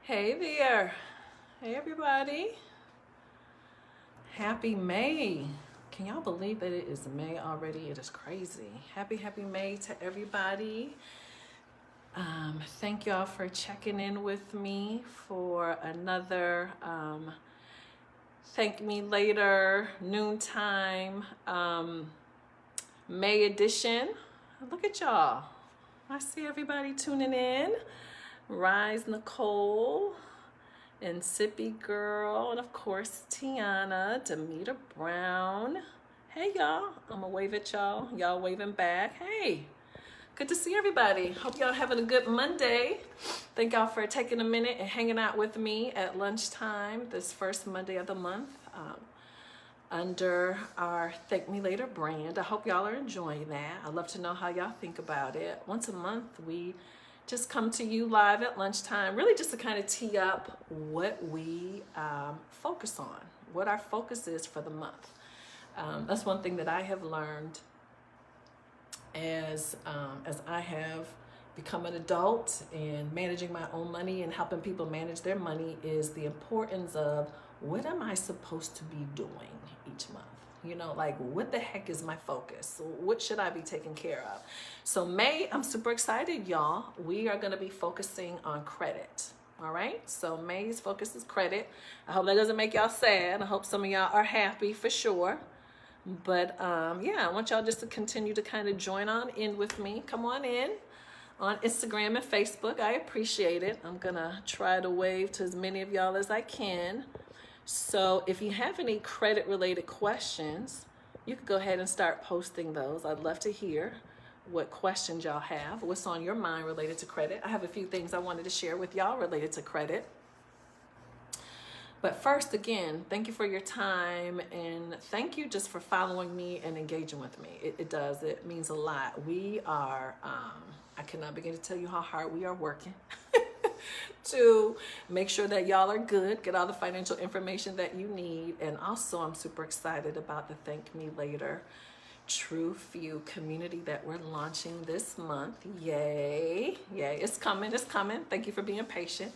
Hey there. Hey everybody. Happy May. Can y'all believe that it is May already? It is crazy. Happy May to everybody. Thank y'all for checking in with me for another Thank Me Later noontime May edition. Look at y'all. I see everybody tuning in. Rise Nicole and Sippy Girl, and of course Tiana, Demeter Brown. Hey y'all, I'm gonna wave at y'all. Y'all waving back. Hey, good to see everybody. Hope y'all having a good Monday. Thank y'all for taking a minute and hanging out with me at lunchtime this first Monday of the month under our Thank Me Later brand. I hope y'all are enjoying that. I'd love to know how y'all think about it. Once a month, we just come to you live at lunchtime, really just to kind of tee up what we focus on, what our focus is for the month. That's one thing that I have learned as I have become an adult and managing my own money and helping people manage their money is the importance of what am I supposed to be doing each month? You know, like what the heck is my focus? What should I be taking care of? So May, I'm super excited, y'all. We are gonna be focusing on credit. All right, so May's focus is credit. I hope that doesn't make y'all sad. I hope some of y'all are happy for sure. But yeah, I want y'all just to continue to kind of join on in with me. Come on in on Instagram and Facebook. I appreciate it. I'm gonna try to wave to as many of y'all as I can. So if you have any credit related questions, you could go ahead and start posting those. I'd love to hear what questions y'all have, what's on your mind related to credit. I have a few things I wanted to share with y'all related to credit. But first, again, thank you for your time and thank you just for following me and engaging with me. It means a lot. We are, I cannot begin to tell you how hard we are working to make sure that y'all are good, get all the financial information that you need. And also I'm super excited about the Thank Me Later True Few community that we're launching this month. Yay, it's coming. Thank you for being patient.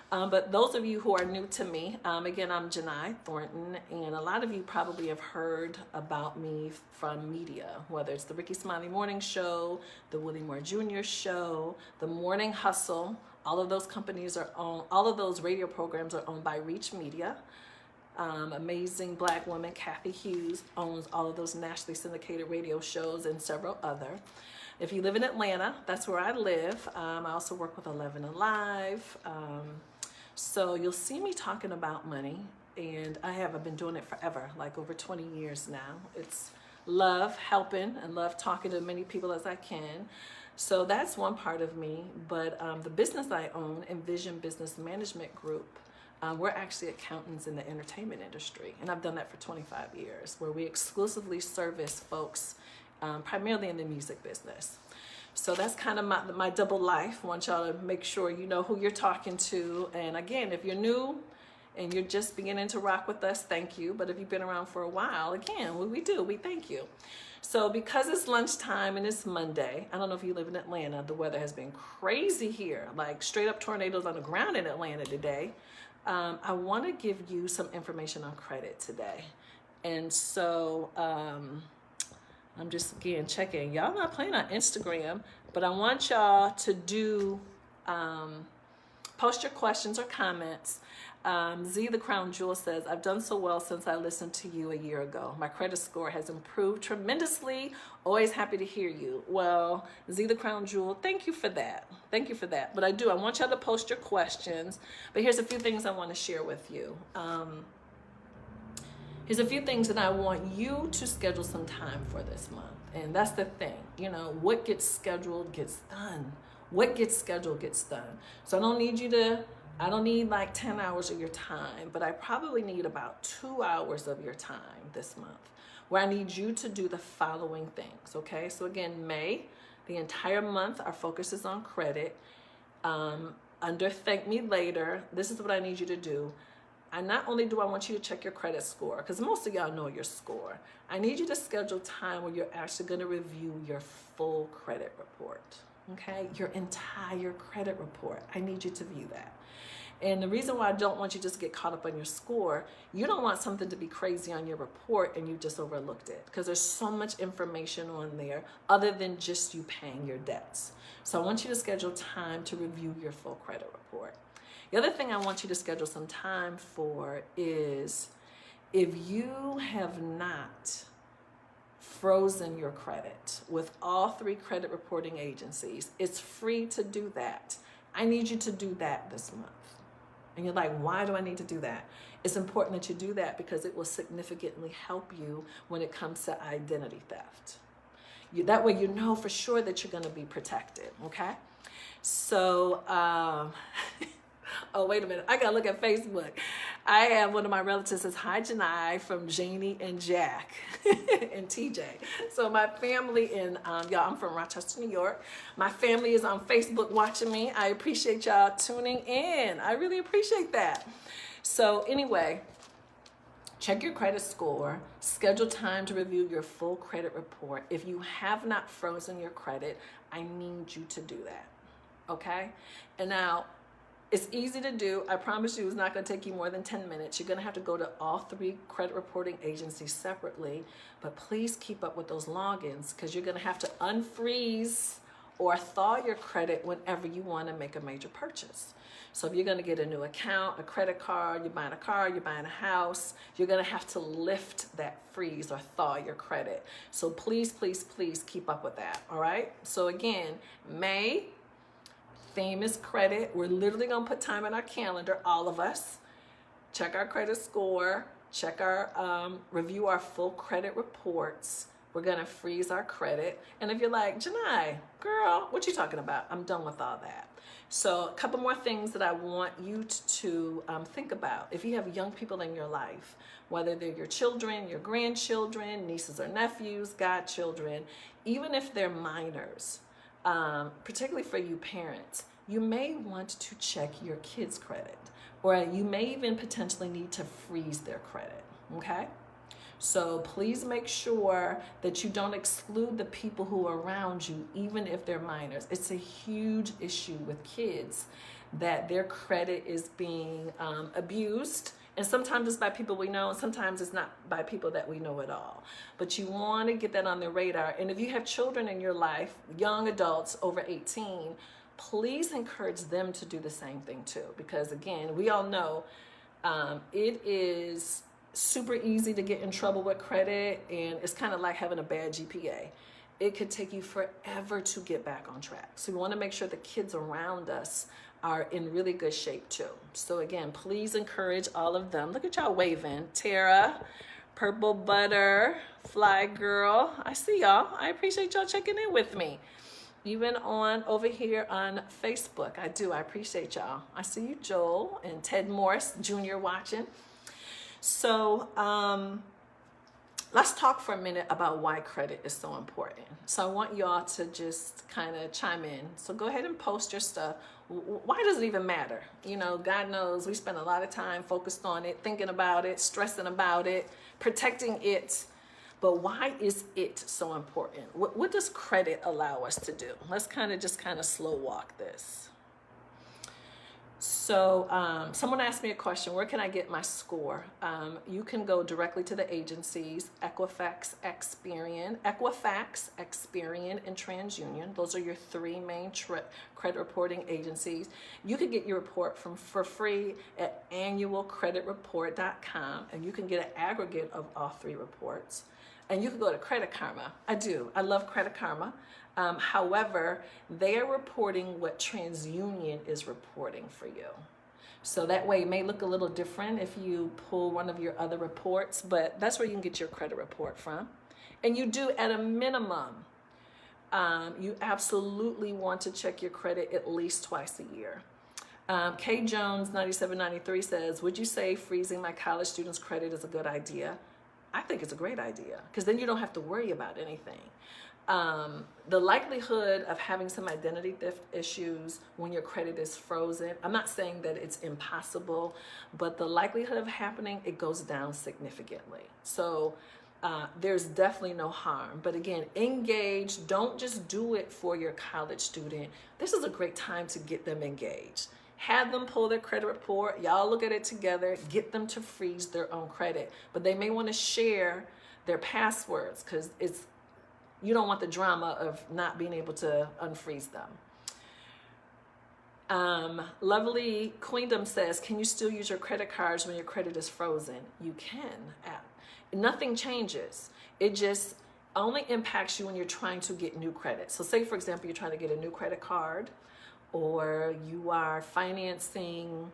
But those of you who are new to me, again, I'm Janai Thornton, and a lot of you probably have heard about me from media, whether it's the Ricky Smiley Morning Show, the Willie Moore Jr. Show, the Morning Hustle. All of those companies are owned, all of those radio programs are owned by Reach Media. Amazing black woman, Kathy Hughes, owns all of those nationally syndicated radio shows and several other. If you live in Atlanta, that's where I live. I also work with 11 Alive. So you'll see me talking about money, and I've been doing it forever, like over 20 years now. It's love helping and love talking to many people as I can. So that's one part of me, but the business I own, Envision Business Management Group, we're actually accountants in the entertainment industry, and I've done that for 25 years, where we exclusively service folks primarily in the music business. So that's kind of my double life. I want y'all to make sure you know who you're talking to. And again, if you're new and you're just beginning to rock with us, thank you. But if you've been around for a while, again, what we thank you. So because it's lunchtime and it's Monday, I don't know if you live in Atlanta, the weather has been crazy here, like straight up tornadoes on the ground in Atlanta today. I want to give you some information on credit today. And so I'm just, again, checking. Y'all not playing on Instagram, but I want y'all to do, post your questions or comments. Z the Crown Jewel says, I've done so well since I listened to you a year ago. My credit score has improved tremendously. Always happy to hear you. Well, Z the Crown Jewel, thank you for that. Thank you for that. But I want y'all to post your questions. But here's a few things I want to share with you. Here's a few things that I want you to schedule some time for this month. And that's the thing, you know, what gets scheduled gets done. What gets scheduled gets done. So I don't need like 10 hours of your time, but I probably need about 2 hours of your time this month, where I need you to do the following things, okay? So again, May, the entire month, our focus is on credit. Under Thank Me Later, this is what I need you to do. And not only do I want you to check your credit score, because most of y'all know your score, I need you to schedule time where you're actually going to review your full credit report. Okay, your entire credit report. I need you to view that. And the reason why I don't want you to just get caught up on your score, you don't want something to be crazy on your report and you just overlooked it, because there's so much information on there other than just you paying your debts. So I want you to schedule time to review your full credit report. The other thing I want you to schedule some time for is, if you have not frozen your credit with all 3 credit reporting agencies, it's free to do that. I need you to do that this month. And you're like, why do I need to do that? It's important that you do that because it will significantly help you when it comes to identity theft. That way you know for sure that you're going to be protected, okay? So, oh, wait a minute. I got to look at Facebook. I have one of my relatives says, hi, Janai, from Janie and Jack and TJ. So my family in, y'all, I'm from Rochester, New York. My family is on Facebook watching me. I appreciate y'all tuning in. I really appreciate that. So anyway, check your credit score, schedule time to review your full credit report. If you have not frozen your credit, I need you to do that, okay? And now, it's easy to do. I promise you it's not going to take you more than 10 minutes. You're going to have to go to all 3 credit reporting agencies separately, but please keep up with those logins, because you're going to have to unfreeze or thaw your credit whenever you want to make a major purchase. So if you're going to get a new account, a credit card, you're buying a car, you're buying a house, you're going to have to lift that freeze or thaw your credit. So please, please, please keep up with that. All right. So again, May, theme is credit. We're literally going to put time in our calendar, all of us. Check our credit score, check our, review our full credit reports. We're going to freeze our credit. And if you're like, Janai, girl, what you talking about? I'm done with all that. So a couple more things that I want you to think about. If you have young people in your life, whether they're your children, your grandchildren, nieces or nephews, godchildren, even if they're minors, particularly for you parents, you may want to check your kids' credit, or you may even potentially need to freeze their credit, okay? So please make sure that you don't exclude the people who are around you, even if they're minors. It's a huge issue with kids that their credit is being abused. And sometimes it's by people we know, and sometimes it's not by people that we know at all. But you want to get that on the radar. And if you have children in your life, young adults over 18, please encourage them to do the same thing too. Because again, we all know it is super easy to get in trouble with credit, and it's kind of like having a bad GPA. It could take you forever to get back on track. So we want to make sure the kids around us are in really good shape too. So again, please encourage all of them. Look at y'all waving. Tara, Purple Butter, Fly Girl. I see y'all. I appreciate y'all checking in with me. Even on over here on Facebook. I do. I appreciate y'all. I see you, Joel and Ted Morris Jr. watching. So let's talk for a minute about why credit is so important. So I want y'all to just kind of chime in. So go ahead and post your stuff. Why does it even matter? You know, God knows we spend a lot of time focused on it, thinking about it, stressing about it, protecting it. But why is it so important? What does credit allow us to do? Let's kind of slow walk this. So someone asked me a question, where can I get my score? You can go directly to the agencies, Equifax, Experian, and TransUnion. Those are your 3 main credit reporting agencies. You can get your report for free at annualcreditreport.com, and you can get an aggregate of all 3 reports. And you can go to Credit Karma. I love Credit Karma. However, they are reporting what TransUnion is reporting for you. So that way it may look a little different if you pull one of your other reports, but that's where you can get your credit report from. And you do, at a minimum, you absolutely want to check your credit at least twice a year. K Jones 9793 says, would you say freezing my college students' credit is a good idea? I think it's a great idea, because then you don't have to worry about anything. The likelihood of having some identity theft issues when your credit is frozen, I'm not saying that it's impossible, but the likelihood of happening, it goes down significantly. So there's definitely no harm. But again, engage. Don't just do it for your college student. This is a great time to get them engaged. Have them pull their credit report. Y'all look at it together. Get them to freeze their own credit. But they may want to share their passwords because you don't want the drama of not being able to unfreeze them. Lovely Queendom says, can you still use your credit cards when your credit is frozen? You can. Nothing changes. It just only impacts you when you're trying to get new credit. So say, for example, you're trying to get a new credit card, or you are financing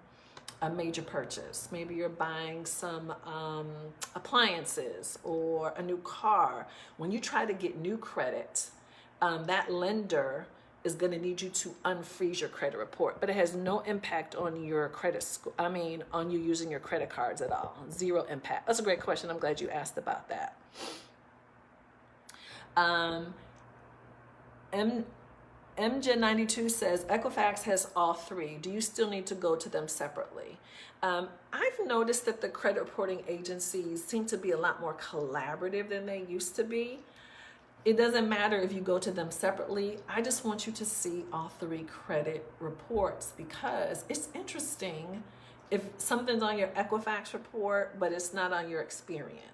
a major purchase. Maybe you're buying some appliances or a new car. When you try to get new credit, that lender is going to need you to unfreeze your credit report, but it has no impact on your credit score. On you using your credit cards at all. Zero impact. That's a great question. I'm glad you asked about that. MJ92 says, Equifax has all three. Do you still need to go to them separately? I've noticed that the credit reporting agencies seem to be a lot more collaborative than they used to be. It doesn't matter if you go to them separately. I just want you to see all three credit reports because it's interesting if something's on your Equifax report, but it's not on your Experian,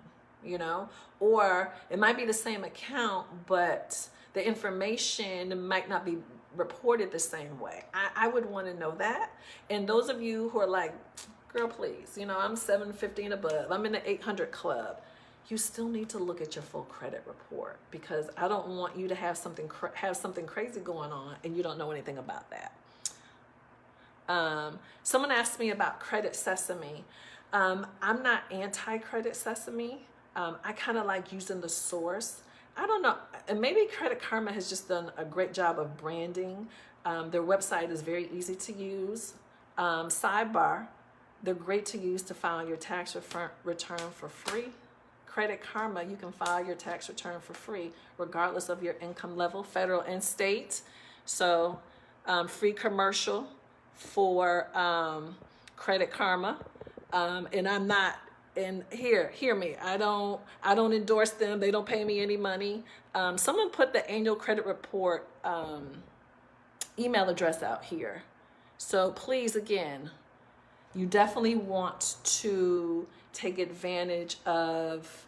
or it might be the same account, but the information might not be reported the same way. I would want to know that. And those of you who are like, girl, please, I'm 750 and above, I'm in the 800 club. You still need to look at your full credit report because I don't want you to have something crazy going on and you don't know anything about that. Someone asked me about Credit Sesame. I'm not anti-Credit Sesame. I kind of like using the source. I don't know, and maybe Credit Karma has just done a great job of branding. Their website is very easy to use. Sidebar, they're great to use to file your tax return for free. Credit Karma, you can file your tax return for free, regardless of your income level, federal and state. So free commercial for Credit Karma. And I'm not, and hear me, I don't endorse them. They don't pay me any money. Someone put the annual credit report email address out here. So please, again, you definitely want to take advantage of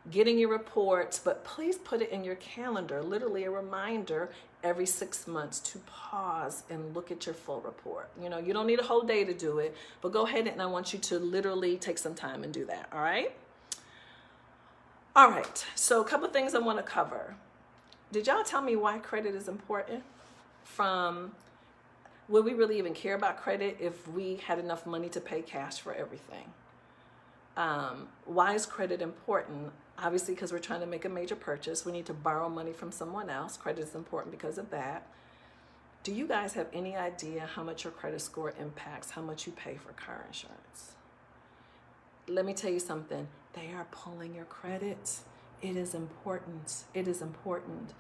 getting your reports, but please put it in your calendar, literally a reminder every 6 months to pause and look at your full report. You don't need a whole day to do it, but go ahead and I want you to literally take some time and do that, all right? All right, so a couple things I want to cover. Did y'all tell me why credit is important? Would we really even care about credit if we had enough money to pay cash for everything? Why is credit important? Obviously, because we're trying to make a major purchase. We need to borrow money from someone else. Credit is important because of that. Do you guys have any idea how much your credit score impacts how much you pay for car insurance? Let me tell you something. They are pulling your credit. It is important. It is important.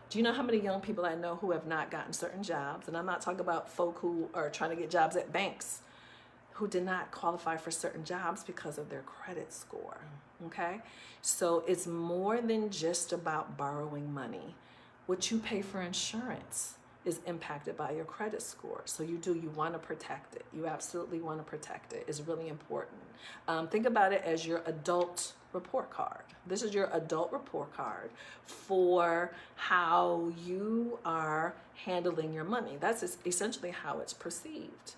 Do you know how many young people I know who have not gotten certain jobs? And I'm not talking about folk who are trying to get jobs at banks, who did not qualify for certain jobs because of their credit score, okay? So it's more than just about borrowing money. What you pay for insurance is impacted by your credit score. So you want to protect it. You absolutely want to protect it. It's really important. Think about it as your adult report card. This is your adult report card for how you are handling your money. That's essentially how it's perceived.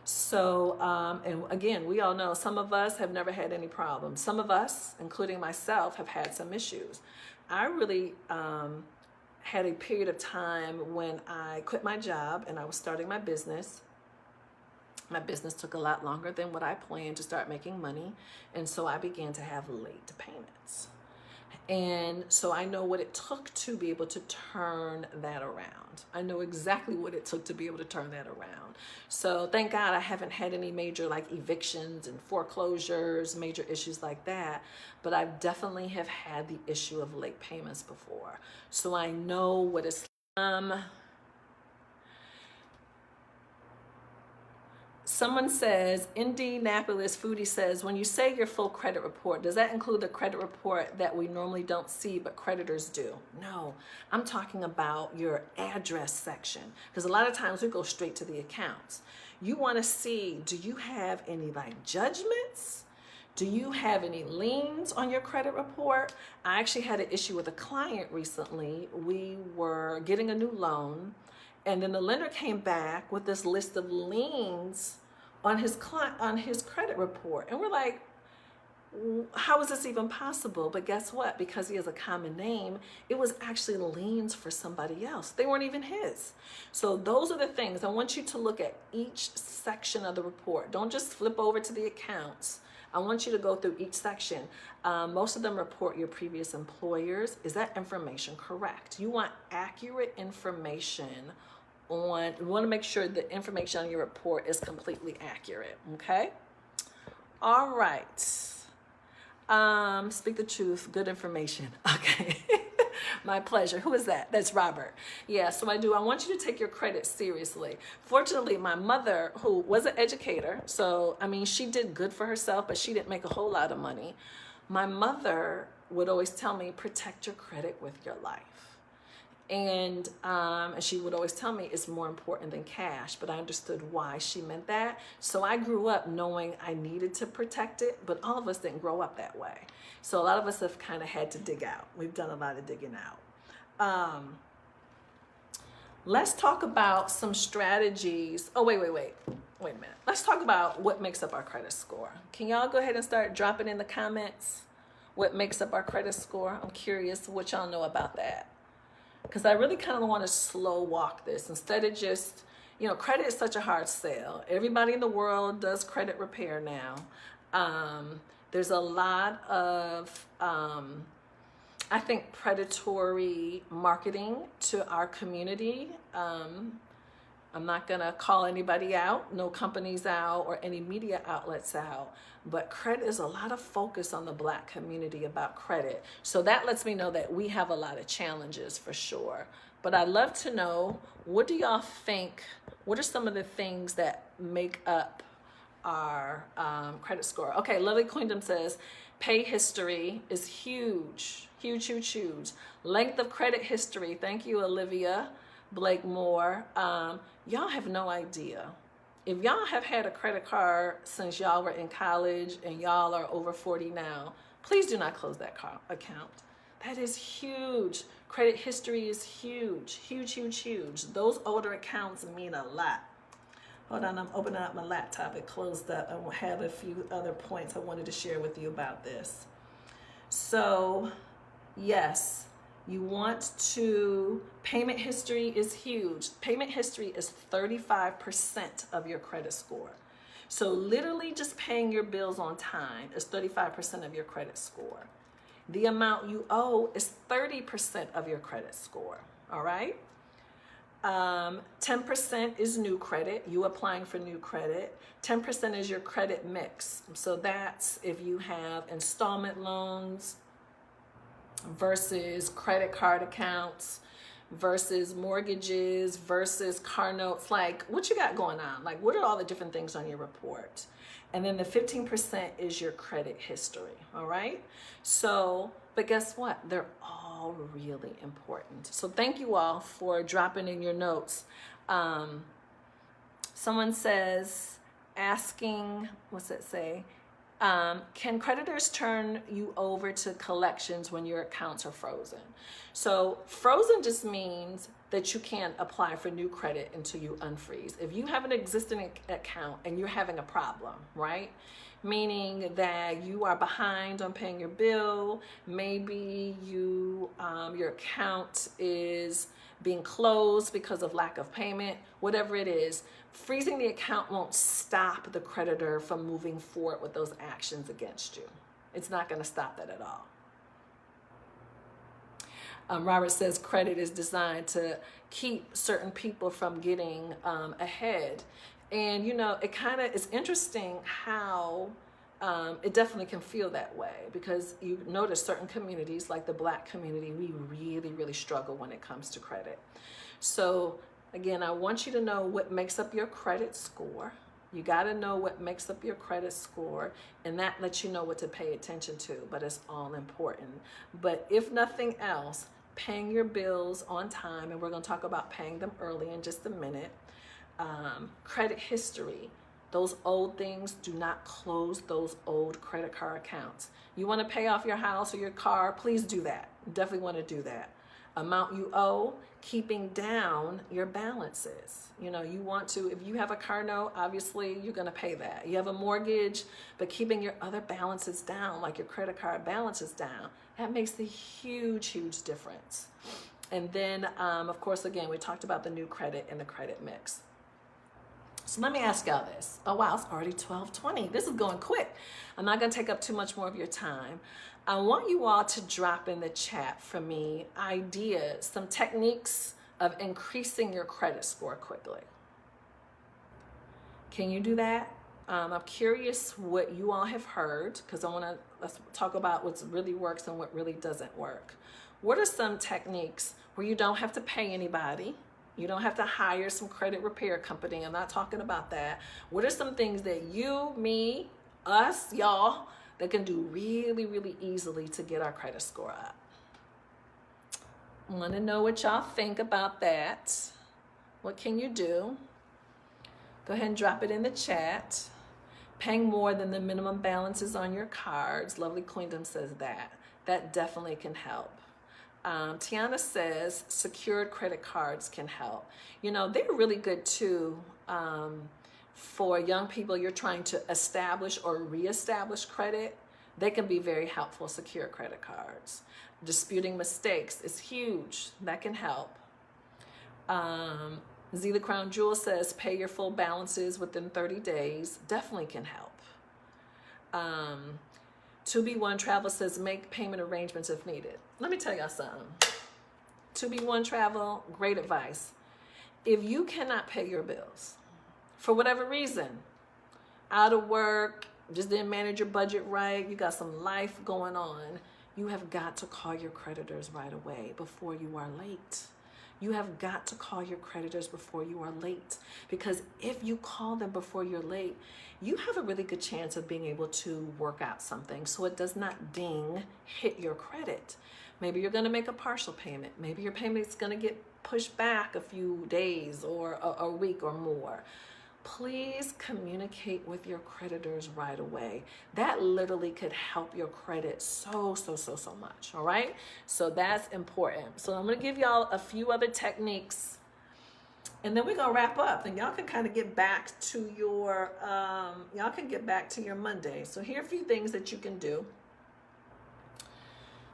So, and again, we all know some of us have never had any problems. Some of us, including myself, have had some issues. I really had a period of time when I quit my job and I was starting my business. My business took a lot longer than what I planned to start making money. And so I began to have late payments. And so I know what it took to be able to turn that around. I know exactly what it took to be able to turn that around. So thank God I haven't had any major like evictions and foreclosures, major issues like that. But I definitely have had the issue of late payments before. So I know what it's Someone says, Indianapolis Foodie says, when you say your full credit report, does that include the credit report that we normally don't see but creditors do? No, I'm talking about your address section, because a lot of times we go straight to the accounts. You want to see, do you have any like judgments? Do you have any liens on your credit report? I actually had an issue with a client recently. We were getting a new loan, and then the lender came back with this list of liens on his credit report. And we're like, how is this even possible? But guess what? Because he has a common name, it was actually liens for somebody else. They weren't even his. So those are the things. I want you to look at each section of the report. Don't just flip over to the accounts. I want you to go through each section. Most of them report your previous employers. Is that information correct? You want accurate information on, you want to make sure the information on your report is completely accurate, okay? All right. Speak the truth, good information. Okay. My pleasure. Who is that? That's Robert. Yeah, so I want you to take your credit seriously. Fortunately, my mother, who was an educator, so I mean, she did good for herself, but she didn't make a whole lot of money. My mother would always tell me, protect your credit with your life. And she would always tell me it's more important than cash, but I understood why she meant that. So I grew up knowing I needed to protect it, but all of us didn't grow up that way. So a lot of us have kind of had to dig out. We've done a lot of digging out. Let's talk about some strategies. Oh, wait a minute. Let's talk about what makes up our credit score. Can y'all go ahead and start dropping in the comments what makes up our credit score? I'm curious what y'all know about that. Because I really kind of want to slow walk this instead of just, credit is such a hard sell. Everybody in the world does credit repair now. There's a lot of, I think, predatory marketing to our community. I'm not going to call anybody out, no companies out or any media outlets out, but credit is a lot of focus on the Black community about credit. So that lets me know that we have a lot of challenges for sure. But I'd love to know, what do y'all think? What are some of the things that make up our credit score? Okay, Lovely Queendom says, pay history is huge, huge, huge, huge. Length of credit history. Thank you, Olivia Blake Moore. Y'all have no idea. If y'all have had a credit card since y'all were in college and y'all are over 40 now, please do not close that account. That is huge. Credit history is huge, huge, huge, huge. Those older accounts mean a lot. Hold on, I'm opening up my laptop. It closed up. I have a few other points I wanted to share with you about this. So, yes. You want to, payment history is huge. Payment history is 35% of your credit score. So literally just paying your bills on time is 35% of your credit score. The amount you owe is 30% of your credit score, all right? 10% is new credit, you applying for new credit. 10% is your credit mix. So that's if you have installment loans, versus credit card accounts, versus mortgages, versus car notes. Like, what you got going on? Like, what are all the different things on your report? And then the 15% is your credit history, all right? So, but guess what? They're all really important. So thank you all for dropping in your notes. Someone says, asking, what's it say? Can creditors turn you over to collections when your accounts are frozen? So frozen just means that you can't apply for new credit until you unfreeze. If you have an existing account and you're having a problem, right? Meaning that you are behind on paying your bill, maybe you your account is being closed because of lack of payment, whatever it is, freezing the account won't stop the creditor from moving forward with those actions against you. It's not going to stop that at all. Robert says credit is designed to keep certain people from getting ahead. And, it kind of is interesting how it definitely can feel that way, because you notice certain communities like the Black community, we really, really struggle when it comes to credit. So again, I want you to know what makes up your credit score. You got to know what makes up your credit score, and that lets you know what to pay attention to, but it's all important. But if nothing else, paying your bills on time, and we're going to talk about paying them early in just a minute. Credit history. Those old things, do not close those old credit card accounts. You want to pay off your house or your car, please do that. Definitely want to do that. Amount you owe, keeping down your balances. You know, you want to, if you have a car note, obviously you're going to pay that. You have a mortgage, but keeping your other balances down, like your credit card balances down, that makes a huge, huge difference. And then, of course, again, we talked about the new credit and the credit mix. So let me ask y'all this. Oh, wow, it's already 12:20. This is going quick. I'm not going to take up too much more of your time. I want you all to drop in the chat for me ideas, some techniques of increasing your credit score quickly. Can you do that? I'm curious what you all have heard, because let's talk about what really works and what really doesn't work. What are some techniques where you don't have to pay anybody? You don't have to hire some credit repair company. I'm not talking about that. What are some things that you, me, us, y'all, that can do really, really easily to get our credit score up? I want to know what y'all think about that. What can you do? Go ahead and drop it in the chat. Paying more than the minimum balances on your cards. Lovely Queendom says that. That definitely can help. Tiana says secured credit cards can help. You know, they're really good too for young people you're trying to establish or reestablish credit. They can be very helpful, secure credit cards. Disputing mistakes is huge. That can help. Z the Crown Jewel says pay your full balances within 30 days. Definitely can help. 2B1 Travel says make payment arrangements if needed. Let me tell y'all something. 2B1 Travel, great advice. If you cannot pay your bills for whatever reason, out of work, just didn't manage your budget right, you got some life going on, you have got to call your creditors right away before you are late. You have got to call your creditors before you are late, because if you call them before you're late, you have a really good chance of being able to work out something so it does not hit your credit. Maybe you're going to make a partial payment. Maybe your payment's going to get pushed back a few days or a week or more. Please communicate with your creditors right away. That literally could help your credit so much, all right? So that's important. So I'm going to give y'all a few other techniques, and then we're going to wrap up, and y'all can kind of get back to your, Monday. So here are a few things that you can do.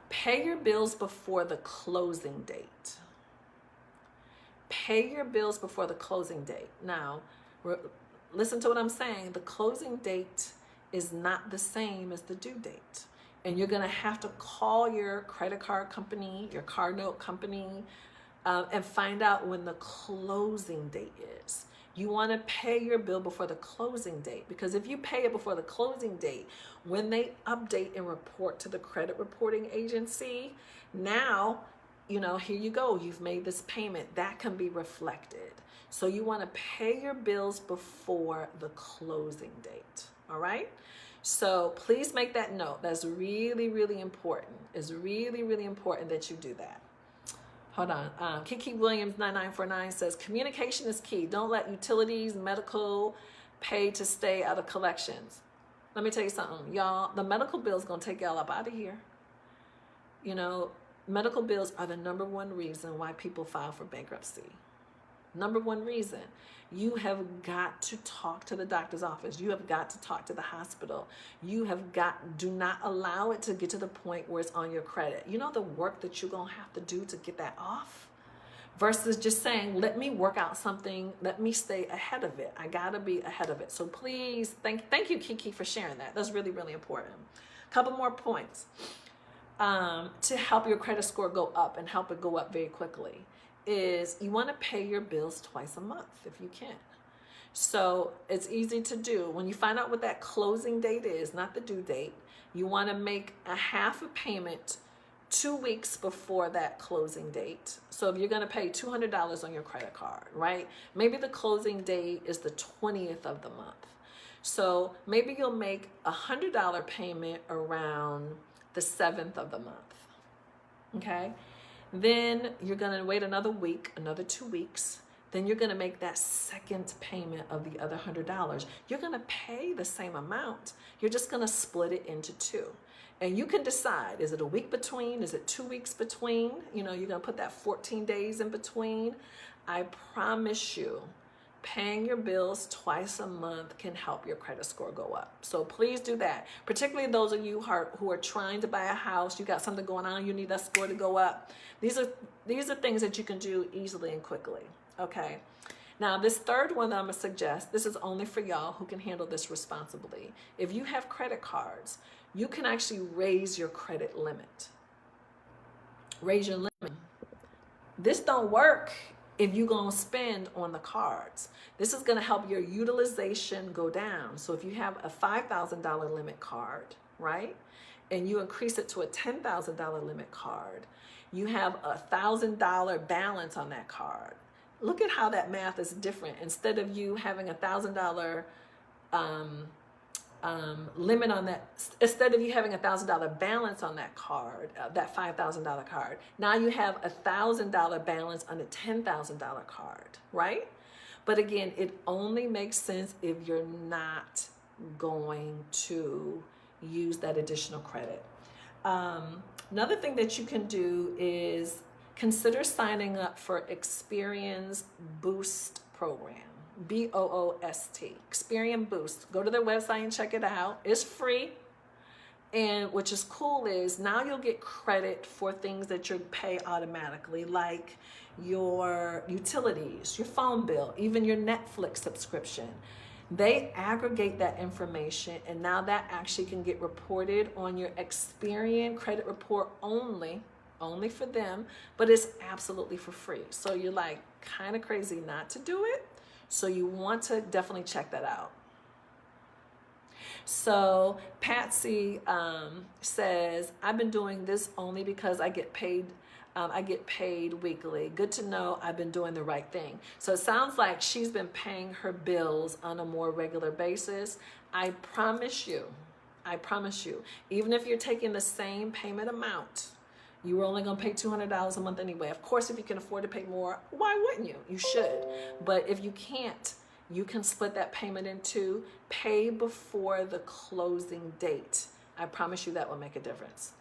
Pay your bills before the closing date. Pay your bills before the closing date. Now, listen to what I'm saying. The closing date is not the same as the due date. And you're going to have to call your credit card company, your car note company, and find out when the closing date is. You want to pay your bill before the closing date, because if you pay it before the closing date, when they update and report to the credit reporting agency, now, you know, here you go, you've made this payment. That can be reflected. So you want to pay your bills before the closing date, all right? So please make that note. That's really, really important. It's really, really important that you do that. Hold on. Kiki Williams 9949 says communication is key. Don't let utilities, medical pay to stay out of collections. Let me tell you something, y'all. The medical bill is going to take y'all up out of here. You know, medical bills are the number one reason why people file for bankruptcy. Number one reason. You have got to talk to the doctor's office. You have got to talk to the hospital. Do not allow it to get to the point where it's on your credit. You know the work that you're going to have to do to get that off? Versus just saying, let me work out something. Let me stay ahead of it. I got to be ahead of it. So please, thank you, Kiki, for sharing that. That's really, really important. A couple more points to help your credit score go up and help it go up very quickly is you want to pay your bills twice a month if you can. So it's easy to do. When you find out what that closing date is, not the due date, you want to make a half a payment 2 weeks before that closing date. So if you're going to pay $200 on your credit card, right? Maybe the closing date is the 20th of the month. So maybe you'll make a $100 payment around the 7th of the month. Okay? Then you're going to wait another week, another 2 weeks. Then you're going to make that second payment of the other $100. You're going to pay the same amount. You're just going to split it into two. And you can decide, is it a week between? Is it 2 weeks between? You know, you're going to put that 14 days in between. I promise you, paying your bills twice a month can help your credit score go up. So please do that. Particularly those of you who are trying to buy a house, you got something going on, you need that score to go up. These are things that you can do easily and quickly. Okay. Now, this third one that I'm going to suggest, this is only for y'all who can handle this responsibly. If you have credit cards, you can actually raise your credit limit. Raise your limit. This don't work if you're going to spend on the cards. This is going to help your utilization go down. So if you have a $5,000 limit card, right, and you increase it to a $10,000 limit card, you have a $1,000 balance on that card. Look at how that math is different. Instead of you having a $1,000 limit on that, instead of you having a $1,000 balance on that card, that $5,000 card, now you have a $1,000 balance on a $10,000 card, right? But again, it only makes sense if you're not going to use that additional credit. Another thing that you can do is consider signing up for Experian Boost program. B-O-O-S-T, Experian Boost. Go to their website and check it out. It's free. And which is cool is now you'll get credit for things that you pay automatically, like your utilities, your phone bill, even your Netflix subscription. They aggregate that information, and now that actually can get reported on your Experian credit report only for them, but it's absolutely for free. So you're like kind of crazy not to do it. So you want to definitely check that out. So Patsy says, I've been doing this only because I get paid weekly. Good to know I've been doing the right thing. So it sounds like she's been paying her bills on a more regular basis. I promise you, even if you're taking the same payment amount, you were only going to pay $200 a month anyway. Of course, if you can afford to pay more, why wouldn't you? You should. But if you can't, you can split that payment in two. Pay before the closing date. I promise you that will make a difference.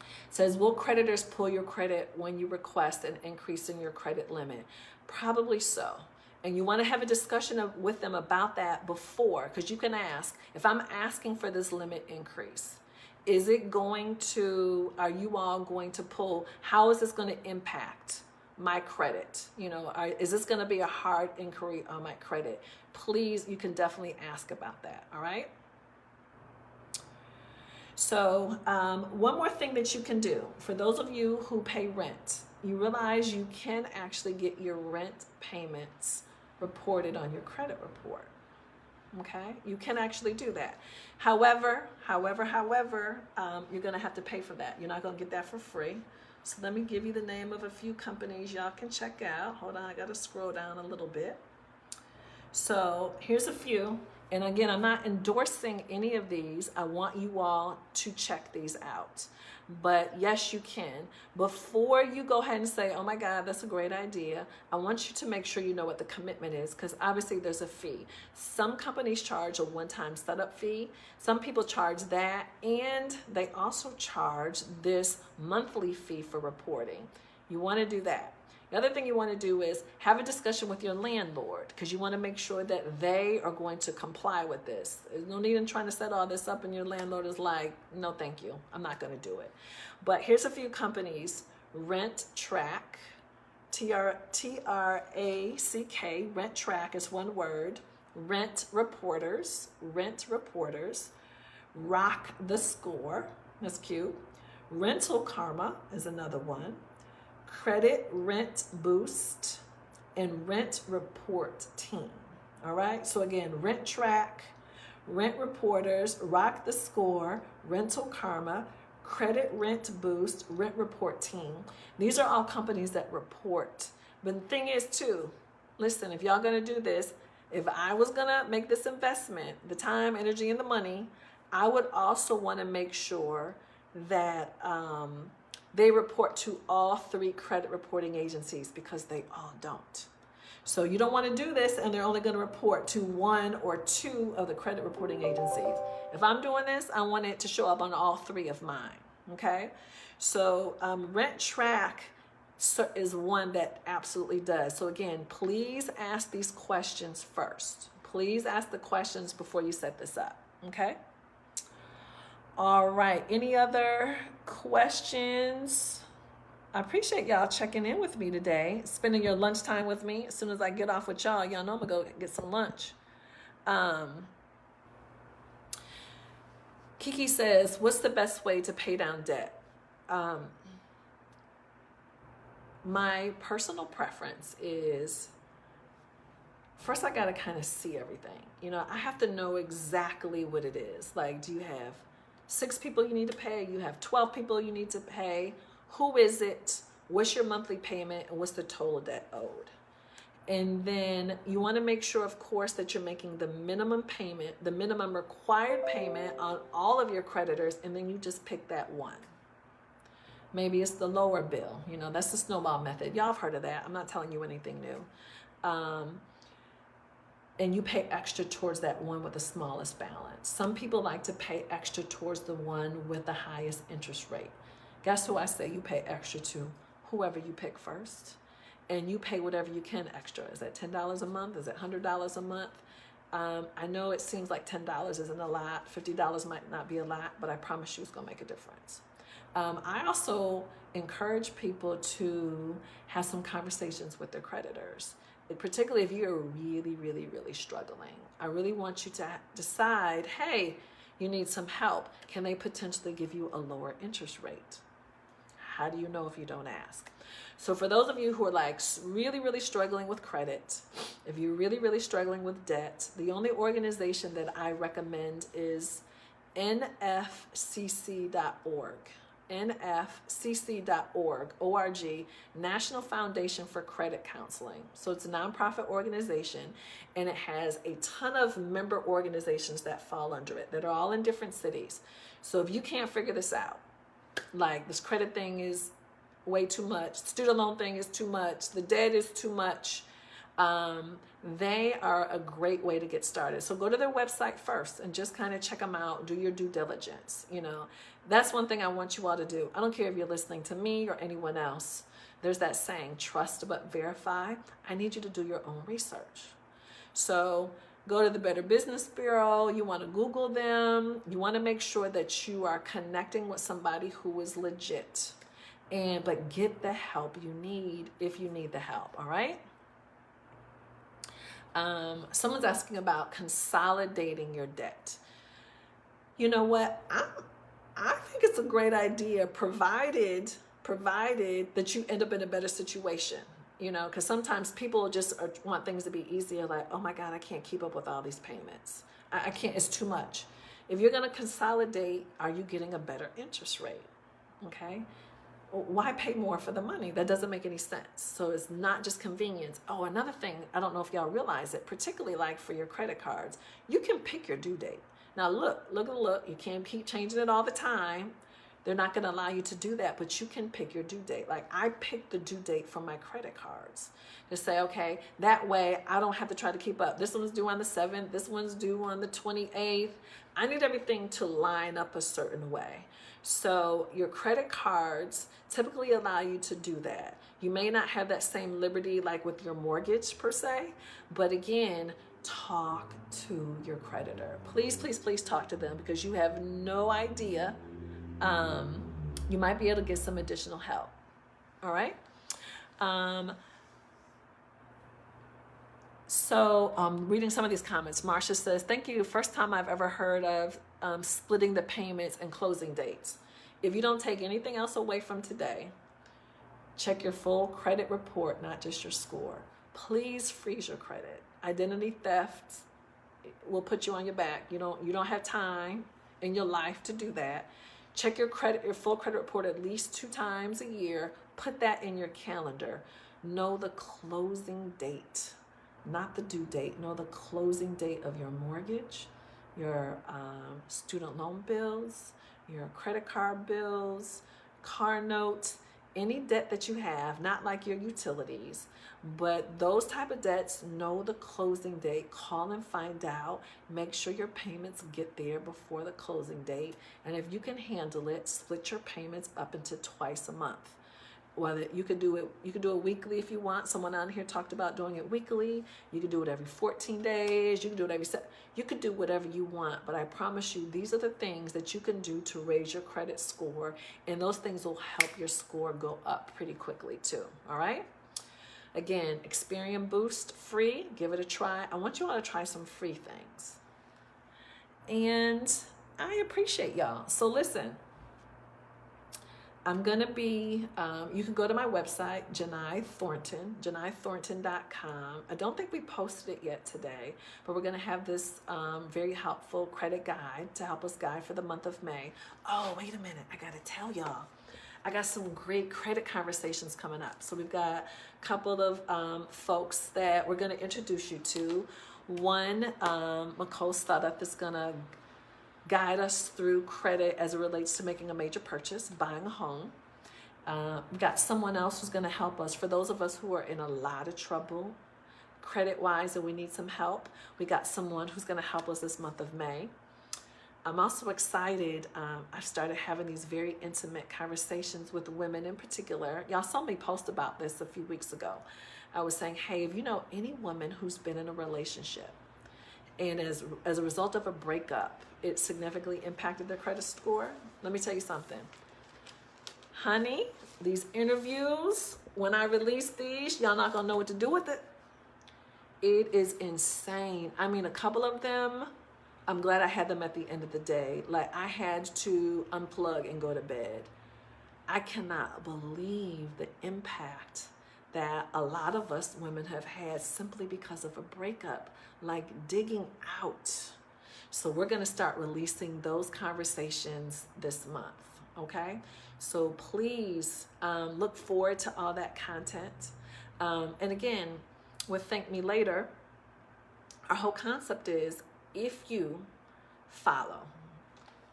It says, will creditors pull your credit when you request an increase in your credit limit? Probably so. And you want to have a discussion with them about that before, because you can ask, if I'm asking for this limit increase, is it going to, are you all going to pull, how is this going to impact my credit? You know, is this going to be a hard inquiry on my credit? Please, you can definitely ask about that, all right? So one more thing that you can do, for those of you who pay rent, you realize you can actually get your rent payments reported on your credit report. Okay, you can actually do that. However, you're going to have to pay for that. You're not going to get that for free. So let me give you the name of a few companies y'all can check out. Hold on, I got to scroll down a little bit. So here's a few. And again, I'm not endorsing any of these. I want you all to check these out. But yes, you can. Before you go ahead and say, oh my God, that's a great idea, I want you to make sure you know what the commitment is, because obviously there's a fee. Some companies charge a one-time setup fee. Some people charge that, and they also charge this monthly fee for reporting. You want to do that. The other thing you want to do is have a discussion with your landlord, because you want to make sure that they are going to comply with this. There's no need in trying to set all this up and your landlord is like, no, thank you. I'm not going to do it. But here's a few companies. RentTrack, T-R-A-C-K, RentTrack is one word. Rent Reporters, Rock the Score, that's cute. Rental Karma is another one. Credit Rent Boost, and Rent Report Team. All right, so again, RentTrack, Rent Reporters, Rock the Score, Rental Karma, Credit Rent Boost, Rent Report Team. These are all companies that report. But the thing is too, listen, if y'all gonna do this, if I was gonna make this investment, the time, energy, and the money, I would also want to make sure that they report to all 3 credit reporting agencies, because they all don't. So you don't want to do this and they're only going to report to 1 or 2 of the credit reporting agencies. If I'm doing this, I want it to show up on all 3 of mine. Okay. So Rent Track is one that absolutely does. So again, please ask these questions first. Please ask the questions before you set this up. Okay. All right. Any other questions? I appreciate y'all checking in with me today, spending your lunchtime with me. As soon as I get off with y'all know I'm gonna go get some lunch. Kiki says, what's the best way to pay down debt? My personal preference is, first I gotta kind of see everything. You know, I have to know exactly what it is. Like, do you have 6 people you need to pay? You have 12 people you need to pay? Who is it? What's your monthly payment? And what's the total debt owed? And then you want to make sure, of course, that you're making the minimum payment, the minimum required payment on all of your creditors. And then you just pick that one. Maybe it's the lower bill. You know, that's the snowball method. Y'all have heard of that. I'm not telling you anything new. And you pay extra towards that one with the smallest balance. Some people like to pay extra towards the one with the highest interest rate. Guess who I say you pay extra to? Whoever you pick first. And you pay whatever you can extra. Is that $10 a month? Is that $100 a month? I know it seems like $10 isn't a lot. $50 might not be a lot, but I promise you it's going to make a difference. I also encourage people to have some conversations with their creditors, particularly if you're really, really, really struggling. I really want you to decide, hey, you need some help. Can they potentially give you a lower interest rate? How do you know if you don't ask? So for those of you who are like really, really struggling with credit, if you're really, really struggling with debt, the only organization that I recommend is nfcc.org. nfcc.org, O-R-G, National Foundation for Credit Counseling. So it's a nonprofit organization, and it has a ton of member organizations that fall under it that are all in different cities. So if you can't figure this out, like this credit thing is way too much, student loan thing is too much, the debt is too much, they are a great way to get started. So go to their website first and just kind of check them out, do your due diligence. You know, that's one thing I want you all to do. I don't care if you're listening to me or anyone else. There's that saying, trust but verify. I need you to do your own research. So go to the Better Business Bureau. You want to Google them. You want to make sure that you are connecting with somebody who is legit. But get the help you need if you need the help, all right? Someone's asking about consolidating your debt. You know what? I think it's a great idea, provided that you end up in a better situation. You know, because sometimes people just want things to be easier, like, oh my God, I can't keep up with all these payments. I can't, it's too much. If you're going to consolidate, are you getting a better interest rate? Okay. Why pay more for the money? That doesn't make any sense. So it's not just convenience. Oh, another thing, I don't know if y'all realize it, particularly like for your credit cards, you can pick your due date. Now look, you can't keep changing it all the time. They're not going to allow you to do that, but you can pick your due date. Like I picked the due date for my credit cards to say, okay, that way I don't have to try to keep up. This one's due on the 7th. This one's due on the 28th. I need everything to line up a certain way. So your credit cards typically allow you to do that. You may not have that same liberty like with your mortgage per se, but again, talk to your creditor. Please, please, please talk to them because you have no idea. You might be able to get some additional help. All right. Reading some of these comments, Marcia says, thank you. First time I've ever heard of splitting the payments and closing dates. If you don't take anything else away from today, check your full credit report, not just your score. Please freeze your credit. Identity theft will put you on your back. You don't have time in your life to do that. Check your full credit report at least 2 times a year. Put that in your calendar. Know the closing date, not the due date. Know the closing date of your mortgage, your student loan bills, your credit card bills, car notes, any debt that you have, not like your utilities, but those type of debts. Know the closing date. Call and find out. Make sure your payments get there before the closing date. And if you can handle it, split your payments up into twice a month. Whether you could do it weekly if you want. Someone on here talked about doing it weekly. You could do it every 14 days. You can do it every you could do whatever you want, but I promise you, these are the things that you can do to raise your credit score, and those things will help your score go up pretty quickly too. All right. Again, Experian Boost free. Give it a try. I want you all to try some free things, and I appreciate y'all. So listen. I'm going to be, you can go to my website, Janai Thornton, janaithornton.com. I don't think we posted it yet today, but we're going to have this very helpful credit guide to help us guide for the month of May. Oh, wait a minute. I got to tell y'all. I got some great credit conversations coming up. So we've got a couple of folks that we're going to introduce you to. One, Nicole Studup is going to guide us through credit as it relates to making a major purchase, buying a home. We've got someone else who's going to help us. For those of us who are in a lot of trouble credit-wise and we need some help, we got someone who's going to help us this month of May. I'm also excited. I've started having these very intimate conversations with women in particular. Y'all saw me post about this a few weeks ago. I was saying, hey, if you know any woman who's been in a relationship and as a result of a breakup, it significantly impacted their credit score, let me tell you something. Honey, these interviews, when I release these, y'all not gonna know what to do with it. It is insane. I mean, a couple of them, I'm glad I had them at the end of the day. Like, I had to unplug and go to bed. I cannot believe the impact that a lot of us women have had simply because of a breakup, like digging out. So we're going to start releasing those conversations this month, okay? So please look forward to all that content. And again, with Thank Me Later, our whole concept is if you follow,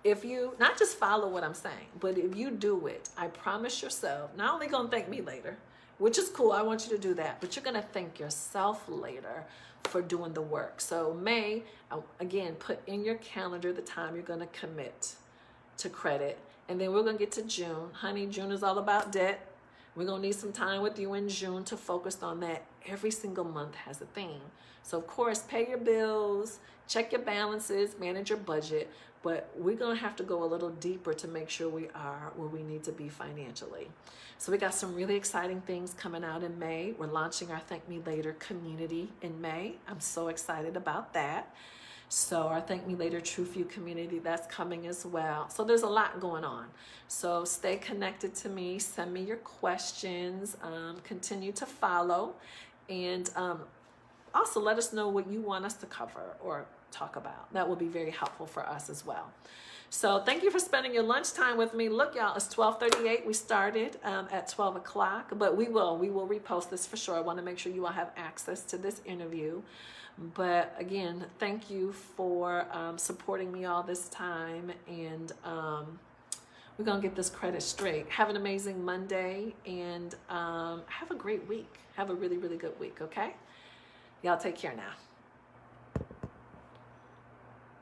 if you not just follow what I'm saying, but if you do it, I promise yourself, not only going to thank me later, which is cool, I want you to do that, but you're going to thank yourself later for doing the work. So May, again, put in your calendar the time you're going to commit to credit. And then we're going to get to June. Honey, June is all about debt. We're going to need some time with you in June to focus on that. Every single month has a theme. So, of course, pay your bills, check your balances, manage your budget. But we're going to have to go a little deeper to make sure we are where we need to be financially. So we got some really exciting things coming out in May. We're launching our Thank Me Later community in May. I'm so excited about that. So our Thank Me Later True Few community, that's coming as well. So there's a lot going on. So stay connected to me. Send me your questions. Continue to follow. And also let us know what you want us to cover or talk about. That will be very helpful for us as well. So thank you for spending your lunchtime with me. Look, y'all, it's 12:38. We started at 12 o'clock, but we will repost this for sure. I want to make sure you all have access to this interview. But again, thank you for supporting me all this time. And we're going to get this credit straight. Have an amazing Monday and have a great week. Have a really, really good week, okay? Y'all take care now.